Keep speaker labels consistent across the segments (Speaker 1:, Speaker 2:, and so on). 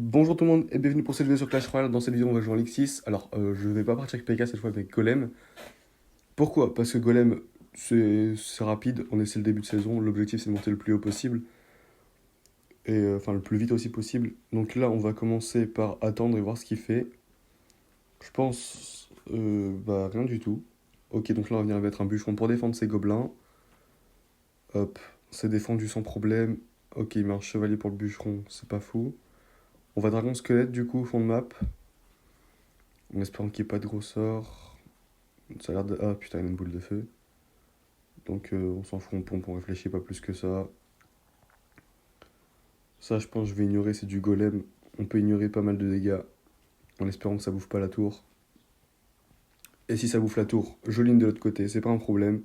Speaker 1: Bonjour tout le monde et bienvenue pour cette vidéo sur Clash Royale. Dans cette vidéo, on va jouer en Ligue 6. Alors, je vais pas partir avec PK cette fois avec Golem. Pourquoi? Parce que Golem, c'est rapide. On essaie le début de saison. L'objectif, c'est de monter le plus haut possible. Et enfin, le plus vite aussi possible. Donc là, on va commencer par attendre et voir ce qu'il fait. Je pense. Bah, rien du tout. Ok, donc là, on va venir mettre un bûcheron pour défendre ses gobelins. Hop, c'est défendu sans problème. Ok, il met un chevalier pour le bûcheron, c'est pas fou. On va dragon squelette du coup, fond de map. En espérant qu'il n'y ait pas de gros sorts. Ça a l'air de... Ah putain, il y a une boule de feu. Donc on s'en fout, on pompe, on réfléchit pas plus que ça. Ça, je pense, je vais ignorer, c'est du golem. On peut ignorer pas mal de dégâts en espérant que ça bouffe pas la tour. Et si ça bouffe la tour, je ligne de l'autre côté, c'est pas un problème.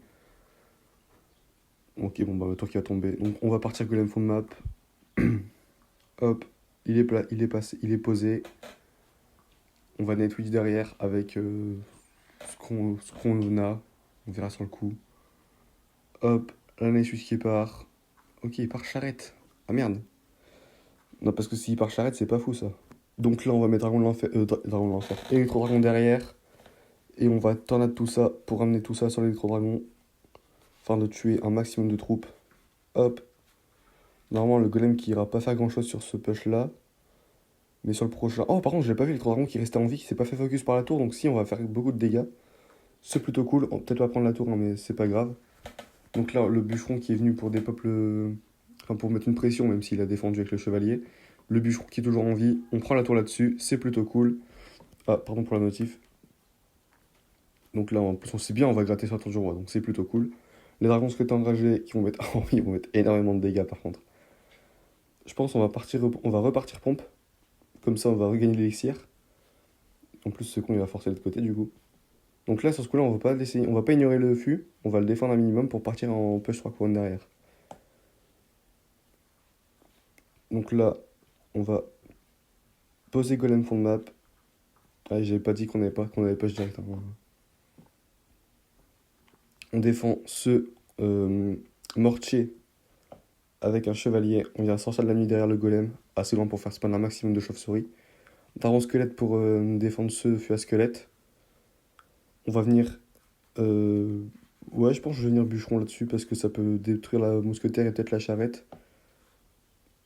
Speaker 1: Ok, bon, bah, tour qui va tomber. Donc on va partir golem fond de map. Hop, il est passé, il est posé. On va netwitch derrière avec ce qu'on a. On verra sur le coup. Hop, là, Netwitch qui part. Ok, il part charrette. Ah merde. Non, parce que s'il part charrette, c'est pas fou ça. Donc là, on va mettre Dragon de l'Enfer. Dragon de l'Enfer. Électro-Dragon derrière. Et on va tornade tout ça pour ramener tout ça sur l'électro-dragon. Afin de tuer un maximum de troupes. Hop. Normalement, le golem qui ira pas faire grand chose sur ce push là. Mais sur le prochain. Oh, par contre, je l'ai pas vu, l'électro-dragon qui restait en vie, qui s'est pas fait focus par la tour. Donc si, on va faire beaucoup de dégâts. C'est plutôt cool. On va peut-être pas prendre la tour, hein, mais c'est pas grave. Donc là, le bûcheron qui est venu pour dépeuple. Enfin, pour mettre une pression, même s'il a défendu avec le chevalier. Le bûcheron qui est toujours en vie. On prend la tour là-dessus. C'est plutôt cool. Ah, pardon pour la notif. Donc là, en plus, on sait bien, on va gratter sur la tour du roi. Donc c'est plutôt cool. Les dragons squelettes enragés qui vont mettre. Oh, ils vont mettre énormément de dégâts par contre. Je pense qu'on va partir, on va repartir pompe. Comme ça, on va regagner l'élixir. En plus, ce con, il va forcer de l'autre côté du coup. Donc là, sur ce coup-là, on va pas laisser, on va pas ignorer le fût. On va le défendre un minimum pour partir en push 3 couronnes derrière. Donc là, on va poser golem fond de map. Ah, j'avais pas dit qu'on avait push direct, hein. On défend ce mortier avec un chevalier. On vient sortir de la nuit derrière le golem, assez loin pour faire spawn un maximum de chauves-souris. Daron squelette pour défendre ce fût à squelette. On va venir. euh, Ouais, je pense que je vais venir bûcheron là-dessus parce que ça peut détruire la mousquetaire et peut-être la charrette.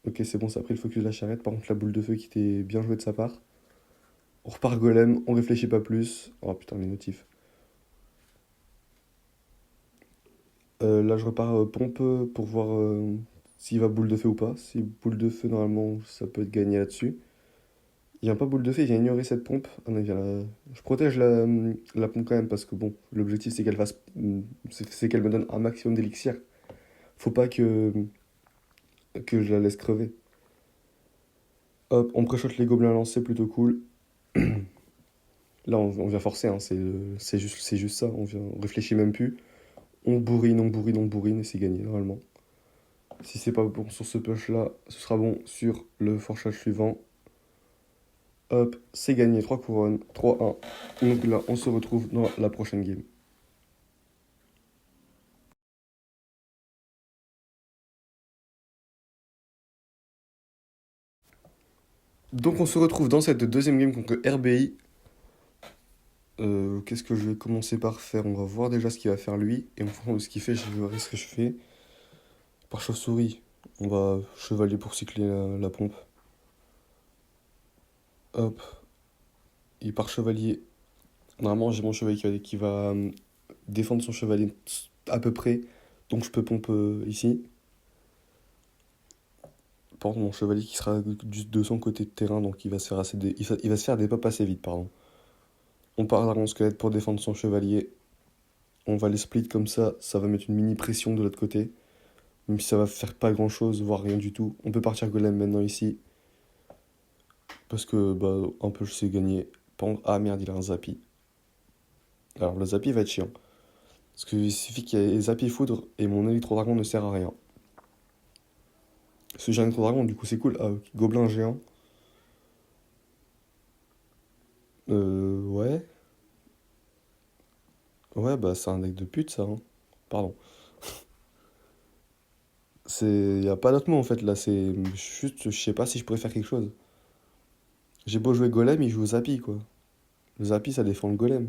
Speaker 1: Ok, c'est bon, ça a pris le focus de la charrette. Par contre, la boule de feu qui était bien jouée de sa part. On repart golem, on réfléchit pas plus. Oh putain, les notifs. Là, je repars pompe pour voir s'il va boule de feu ou pas. Si boule de feu, normalement, ça peut être gagné là-dessus. Il vient pas boule de feu, il vient ignorer cette pompe. Ah non, je protège la pompe quand même parce que bon, l'objectif c'est qu'elle fasse, c'est qu'elle me donne un maximum d'élixir. Faut pas que je la laisse crever. Hop, on pré-shot les gobelins lancés, plutôt cool. Là, on vient forcer, hein, c'est juste ça. On réfléchit même plus. On bourrine, on bourrine, on bourrine et c'est gagné normalement. Si c'est pas bon sur ce push là, ce sera bon sur le forchage suivant. Hop, c'est gagné, 3 couronnes, 3-1. Donc là, on se retrouve dans la prochaine game. Donc on se retrouve dans cette deuxième game contre RBI. Qu'est-ce que je vais commencer par faire? On va voir déjà ce qu'il va faire lui. Et en fonction de ce qu'il fait, je verrai ce que je fais. Par chauve-souris, on va chevalier pour cycler la pompe. Hop, et par chevalier, normalement j'ai mon chevalier qui va défendre son chevalier à peu près. Donc je peux pompe ici. Par contre, mon chevalier qui sera de son côté de terrain, donc il va se faire, il va se faire des pop assez vite, pardon. On part Dragon Squelette pour défendre son chevalier. On va les split comme ça va mettre une mini pression de l'autre côté. Même si ça va faire pas grand chose, voire rien du tout. On peut partir Golem maintenant ici. Parce que, bah, un peu je sais gagner. Ah merde, il a un Zappy. Alors le Zappy va être chiant. Parce qu'il suffit qu'il y ait Zappy Foudre et mon électro-dragon ne sert à rien. Ce j'ai un électro-dragon, du coup c'est cool. Ah, ok. Gobelin géant. Ouais. Ouais, bah c'est un deck de pute ça, hein. Pardon. Y a pas d'autre mot en fait là, c'est juste, je sais pas si je pourrais faire quelque chose. J'ai beau jouer golem, il joue Zappy, quoi. Le Zappy, ça défend le golem.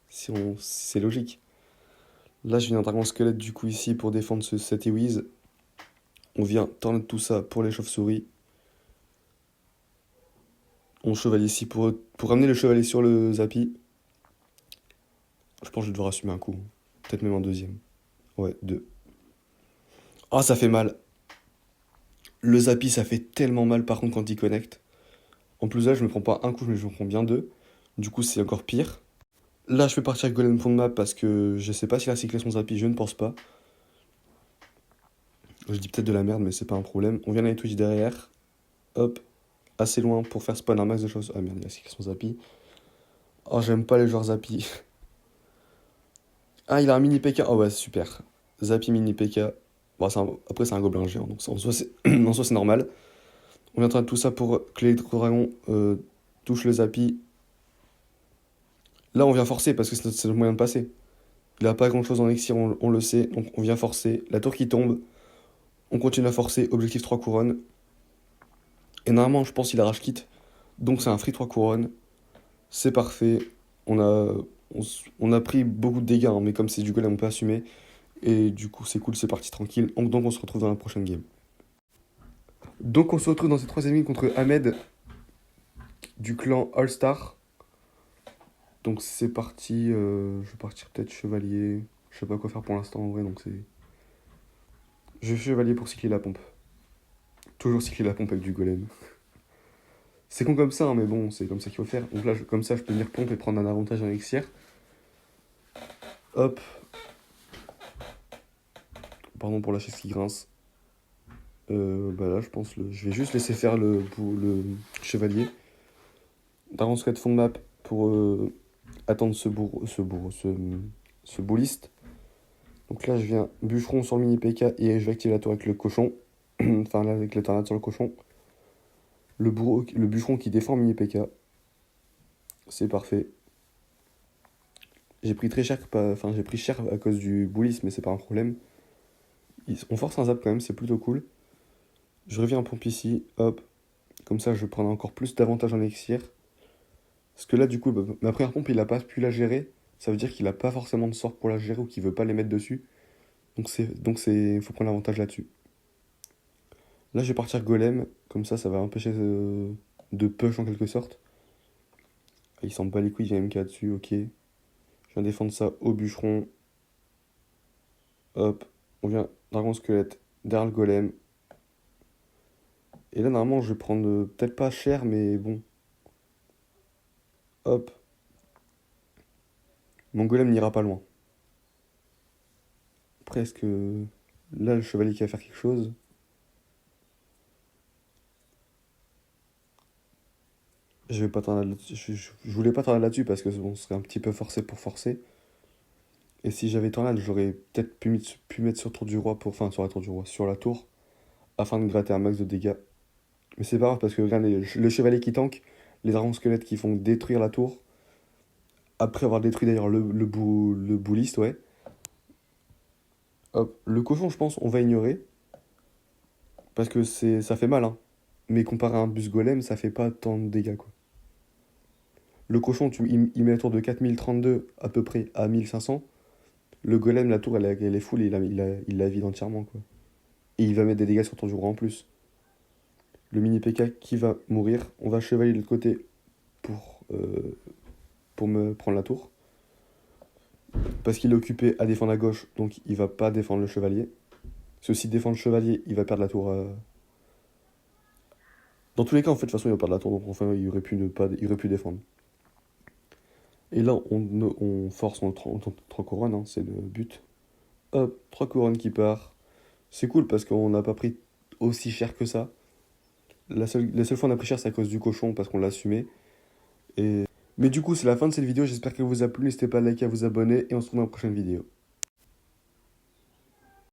Speaker 1: Si c'est logique. Là, je viens d'un dragon squelette, du coup, ici, pour défendre cet Ewiz. On vient tendre tout ça pour les chauves-souris. On chevalier ici pour ramener le chevalier sur le Zappy. Je pense que je vais devoir assumer un coup. Peut-être même un deuxième. Ouais, deux. Ah, ça fait mal. Le Zappy, ça fait tellement mal par contre quand il connecte. En plus là, je me prends pas un coup, mais je me prends bien deux. Du coup, c'est encore pire. Là, je vais partir avec Golem fond de map parce que je sais pas s'il a cyclé son Zappy, je ne pense pas. Je dis peut-être de la merde, mais c'est pas un problème. On vient d'aller Twitch derrière. Hop, assez loin pour faire spawn un max de choses. Ah merde, il a cyclé son Zappy. Oh, j'aime pas les joueurs Zappy. Ah, il a un mini PK. Oh ouais, super. Zappy mini PK. Bon, après, c'est un gobelin géant, donc en soi, en soi, c'est normal. On vient de tout ça pour que l'électro-dragon touche le Zappy. Là, on vient forcer parce que c'est le moyen de passer. Il a pas grand-chose en elixir, on le sait, donc on vient forcer. La tour qui tombe, on continue à forcer. Objectif 3 couronnes. Et normalement, je pense qu'il a rage kit. Donc c'est un free 3 couronnes. C'est parfait. On a, on a pris beaucoup de dégâts, hein, mais comme c'est du golem, on peut assumer. Et du coup, c'est cool, c'est parti tranquille. Donc on se retrouve dans la prochaine game. Donc on se retrouve dans cette troisième game contre Ahmed du clan All Star. Donc c'est parti. Je vais partir peut-être chevalier. Je sais pas quoi faire pour l'instant en vrai, donc c'est. Je vais chevalier pour cycler la pompe. Toujours cycler la pompe avec du golem. C'est con comme ça, hein, mais bon, c'est comme ça qu'il faut faire. Donc là, comme ça, je peux venir pompe et prendre un avantage en elixir. Hop. Pardon pour la chaise qui grince. Bah là, je pense, je vais juste laisser faire le chevalier. Dragon Squad fond de map pour attendre ce bouliste. Donc là, je viens bûcheron sur le mini PK et je vais activer la tour avec le cochon. Enfin, là, avec la tornade sur le cochon. Le bûcheron qui défend mini PK. C'est parfait. J'ai pris très cher, enfin j'ai pris cher à cause du bullis, mais c'est pas un problème. On force un zap quand même, c'est plutôt cool. Je reviens en pompe ici, hop. Comme ça, je prends encore plus d'avantages en elixir. Parce que là, du coup, bah, ma première pompe, il a pas pu la gérer. Ça veut dire qu'il a pas forcément de sort pour la gérer ou qu'il veut pas les mettre dessus. Faut prendre l'avantage là-dessus. Là, je vais partir golem. Comme ça va empêcher de push en quelque sorte. Ah, il s'en bat les couilles, il y a MK dessus, ok. Je viens défendre ça au bûcheron. Hop, on vient dragon squelette derrière le golem. Et là, normalement, je vais prendre peut-être pas cher, mais bon. Hop. Mon golem n'ira pas loin. Presque. Là, le chevalier qui va faire quelque chose. Je vais pas t'en là-dessus. Je voulais pas t'en là-dessus parce que bon, ce serait un petit peu forcé pour forcer. Et si j'avais tornade, j'aurais peut-être pu mettre sur tour du roi enfin sur la tour du roi, sur la tour, afin de gratter un max de dégâts. Mais c'est pas grave parce que regardez, le chevalier qui tank, les dragons squelettes qui font détruire la tour, après avoir détruit d'ailleurs le bouliste, ouais. Hop, le cochon, je pense, on va ignorer, parce que ça fait mal, hein. Mais comparé à un bus golem, ça fait pas tant de dégâts, quoi. Le cochon, il met la tour de 4032 à peu près à 1500. Le golem, la tour, elle est full et il la vide entièrement, quoi. Et il va mettre des dégâts sur tour du roi en plus. Le mini PK qui va mourir. On va chevalier de l'autre côté pour me prendre la tour. Parce qu'il est occupé à défendre à gauche, donc il va pas défendre le chevalier. Parce s'il défend le chevalier, il va perdre la tour. Dans tous les cas, en fait, de toute façon, il va perdre la tour, donc enfin, il aurait pu défendre. Et là, on force en 3 couronnes, hein, c'est le but. Hop, 3 couronnes qui part. C'est cool parce qu'on n'a pas pris aussi cher que ça. La seule fois on a pris cher, c'est à cause du cochon, parce qu'on l'a assumé. Mais du coup, c'est la fin de cette vidéo. J'espère qu'elle vous a plu. N'hésitez pas à liker, à vous abonner. Et on se retrouve dans la prochaine vidéo.